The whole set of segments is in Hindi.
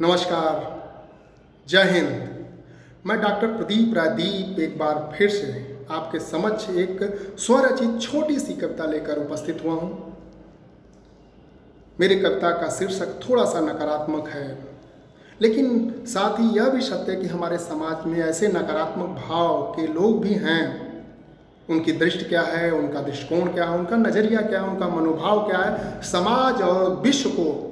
नमस्कार, जय हिंद। मैं डॉक्टर प्रदीप रायदीप एक बार फिर से आपके समक्ष एक स्वरचित छोटी सी कविता लेकर उपस्थित हुआ हूँ। मेरी कविता का शीर्षक थोड़ा सा नकारात्मक है, लेकिन साथ ही यह भी सत्य है कि हमारे समाज में ऐसे नकारात्मक भाव के लोग भी हैं। उनकी दृष्टि क्या है, उनका दृष्टिकोण क्या है, उनका नज़रिया क्या है, उनका मनोभाव क्या है, समाज और विश्व को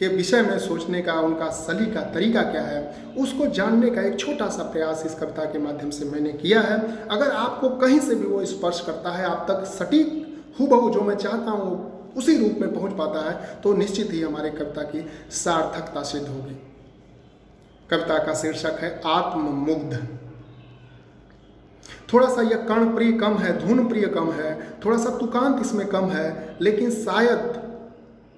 के विषय में सोचने का उनका सलीका तरीका क्या है, उसको जानने का एक छोटा सा प्रयास इस कविता के माध्यम से मैंने किया है। अगर आपको कहीं से भी वो स्पर्श करता है, आप तक सटीक हूबहू जो मैं चाहता हूँ उसी रूप में पहुँच पाता है, तो निश्चित ही हमारे कविता की सार्थकता सिद्ध होगी। कविता का शीर्षक है आत्ममुग्ध। थोड़ा सा यह कर्ण प्रिय कम है, धुन प्रिय कम है, थोड़ा सा तुकांत इसमें कम है, लेकिन शायद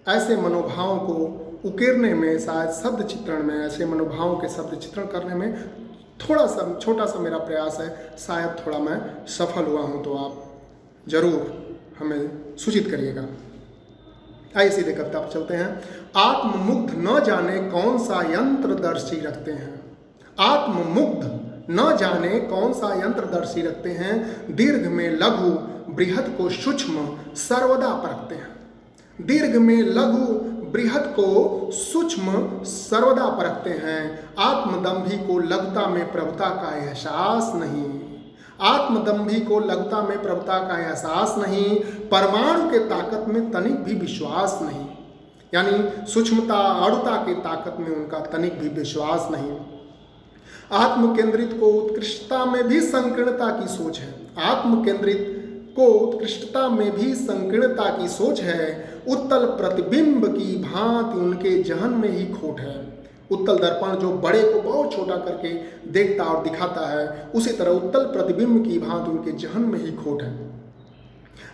ऐसे मनोभावों को उकेरने में, शायद शब्द चित्रण में, ऐसे मनोभावों के शब्द चित्रण करने में थोड़ा सा छोटा सा मेरा प्रयास है। शायद थोड़ा मैं सफल हुआ हूँ, तो आप जरूर हमें सूचित करिएगा। आइए सीधे कविता पर चलते हैं। आत्ममुग्ध न जाने कौन सा यंत्रदर्शी रखते हैं, आत्ममुग्ध न जाने कौन सा यंत्रदर्शी रखते हैं, दीर्घ में लघु बृहद को सूक्ष्म सर्वदा परखते हैं, दीर्घ में लघु बृहद को सूक्ष्म सर्वदा परखते हैं। आत्मदम्भी को लघुता में प्रभुता का एहसास नहीं, आत्मदम्भी को लघुता में प्रभुता का एहसास नहीं, परमाणु के ताकत में तनिक भी विश्वास नहीं, यानी सूक्ष्मता अणुता की ताकत में उनका तनिक भी विश्वास नहीं। आत्म केंद्रित को उत्कृष्टता में भी संकीर्णता की सोच है, आत्म केंद्रित को उत्कृष्टता में भी संकीर्णता की सोच है। उत्तल प्रतिबिंब की भांति उनके जहन में ही खोट है। उत्तल दर्पण जो बड़े को बहुत छोटा करके देखता और दिखाता है, उसी तरह उत्तल प्रतिबिंब की भांति उनके जहन में ही खोट है।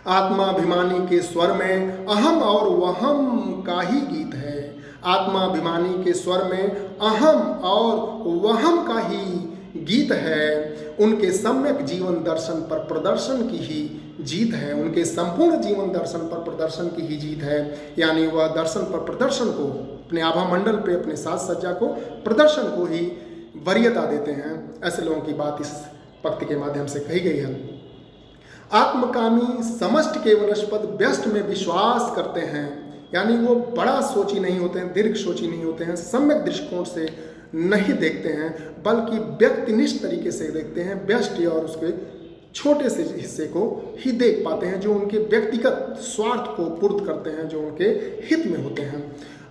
आत्माभिमानी के स्वर में अहम और वहम का ही गीत है, आत्माभिमानी के स्वर में अहम और वहम का ही गीत है। उनके सम्यक जीवन दर्शन पर प्रदर्शन की ही जीत है, उनके संपूर्ण जीवन दर्शन पर प्रदर्शन की ही जीत है, यानी वह दर्शन पर प्रदर्शन को, अपने आभा मंडल पे, अपने साज सज्जा को, प्रदर्शन को ही वरीयता देते हैं। ऐसे लोगों की बात इस पंक्ति के माध्यम से कही गई है। आत्मकामी समष्टि के वनस्पत व्यष्ट में विश्वास करते हैं, यानी वो बड़ा सोची नहीं होते हैं, दीर्घ सोची नहीं होते हैं, सम्यक दृष्टिकोण से नहीं देखते हैं, बल्कि व्यक्तिनिष्ठ तरीके से देखते हैं। व्यष्टि और उसके छोटे से हिस्से को ही देख पाते हैं, जो उनके व्यक्तिगत स्वार्थ को पूर्त करते हैं, जो उनके हित में होते हैं।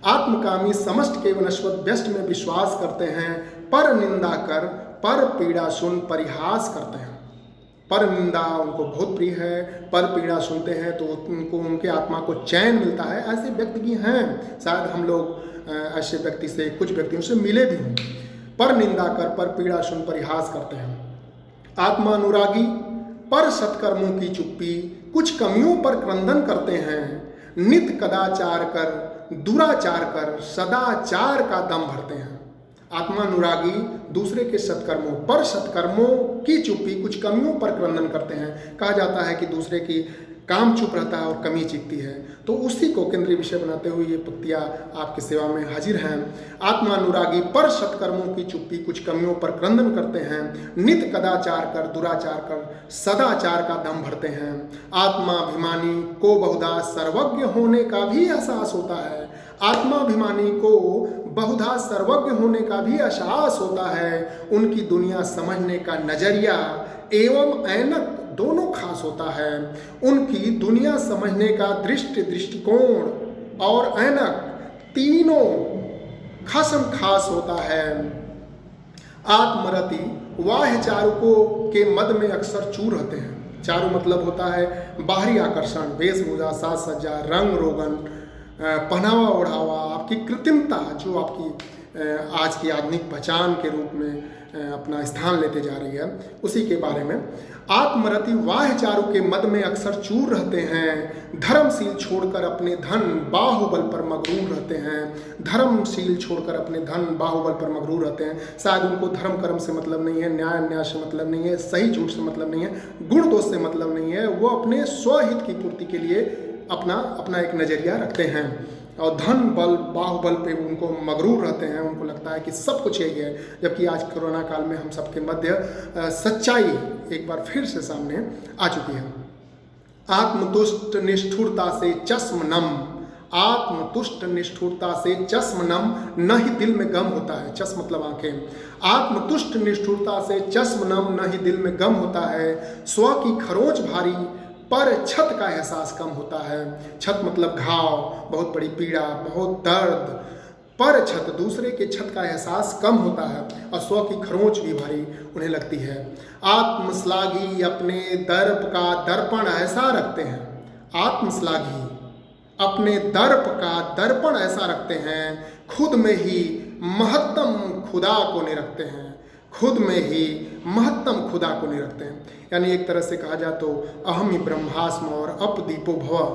आत्मकामी समष्टि के वनस्पत व्यष्ट में विश्वास करते हैं, पर निंदा कर पर पीड़ा सुन परिहास करते हैं। पर निंदा उनको बहुत प्रिय है, पर पीड़ा सुनते हैं तो उनको, उनके आत्मा को चैन मिलता है। ऐसे व्यक्ति भी हैं, शायद हम लोग ऐसे व्यक्ति से, कुछ व्यक्तियों से मिले भी हों। पर निंदा कर पर पीड़ा सुन परिहास करते हैं। आत्मा अनुरागी पर सत्कर्मों की चुप्पी कुछ कमियों पर क्रंदन करते हैं, नित कदाचार कर दुराचार कर सदाचार का दम भरते हैं। आत्मानुरागी दूसरे के सत्कर्मों पर, सत्कर्मों की चुप्पी कुछ कमियों पर क्रंदन करते हैं। कहा जाता है कि दूसरे की काम चुप रहता है और कमी चीखती है, तो उसी को केंद्रीय विषय बनाते हुए ये पंक्तियाँ आपकी सेवा में हाजिर हैं। आत्मानुरागी पर सत्कर्मों की चुप्पी कुछ कमियों पर क्रंदन करते हैं, नित कदाचार कर दुराचार कर सदाचार का दम भरते हैं। आत्माभिमानी को बहुधा सर्वज्ञ होने का भी एहसास होता है, आत्माभिमानी को बहुधा सर्वज्ञ होने का भी एहसास होता है। उनकी दुनिया समझने का नजरिया एवं ऐनक दोनों खास होता है। उनकी दुनिया समझने का दृष्टिकोण और ऐनक तीनों खसम खास होता है। आत्मरति वाह्य चारुकों के मद में अक्सर चूर रहते हैं। चारु मतलब होता है बाहरी आकर्षण, वेशभूषा, साज सज्जा, रंग रोगन, पहनावा ओढ़ावा, आपकी कृत्रिमता जो आपकी आज की आधुनिक पहचान के रूप में अपना स्थान लेते जा रही है, उसी के बारे में। आत्मरति वाह्य चारु के मद में अक्सर चूर रहते हैं, धर्मशील छोड़कर अपने धन बाहुबल पर मगरूर रहते हैं, धर्मशील छोड़कर अपने धन बाहुबल पर मगरूर रहते हैं। शायद उनको धर्म कर्म से मतलब नहीं है, न्याय अन्याय से मतलब नहीं है, सही झूठ से मतलब नहीं है, गुण दोष से मतलब नहीं है। वो अपने स्वहित की पूर्ति के लिए अपना एक नज़रिया रखते हैं। और धन बल बाहुबल पे उनको मगरूर रहते हैं, उनको लगता है कि सब कुछ यही है। जबकि आज कोरोना काल में हम सबके मध्य सच्चाई एक बार फिर से सामने आ चुकी है। आत्मतुष्ट निष्ठुरता से चश्म नम, आत्मतुष्ट निष्ठुरता से चश्म नम, न ही दिल में गम होता है। चश्म मतलब आंखें। आत्मतुष्ट निष्ठुरता से चश्म नम, न ही दिल में गम होता है। स्व की खरोंच भारी, पर छत का एहसास कम होता है। छत मतलब घाव, बहुत बड़ी पीड़ा, बहुत दर्द। पर छत, दूसरे के छत का एहसास कम होता है और स्व की खरोंच भी भारी उन्हें लगती है। आत्मश्लाघी अपने दर्प का दर्पण ऐसा रखते हैं, आत्मश्लाघी अपने दर्प का दर्पण ऐसा रखते हैं, खुद में ही महत्तम खुदा को निरखते हैं, खुद में ही महत्तम खुदा को निरखते हैं। यानी एक तरह से कहा जाए तो अहम ही ब्रह्मास्म और अपदीपो भव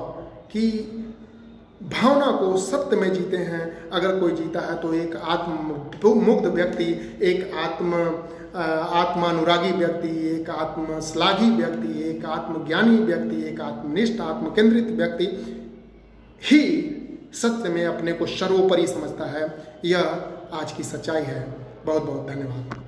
की भावना को सत्य में जीते हैं। अगर कोई जीता है तो एक आत्ममुग्ध व्यक्ति, एक आत्मानुरागी व्यक्ति, एक आत्मश्लाघी व्यक्ति, एक आत्मज्ञानी व्यक्ति, एक आत्मनिष्ठ आत्मकेंद्रित व्यक्ति ही सत्य में अपने को सर्वोपरि समझता है। यह आज की सच्चाई है। बहुत बहुत धन्यवाद।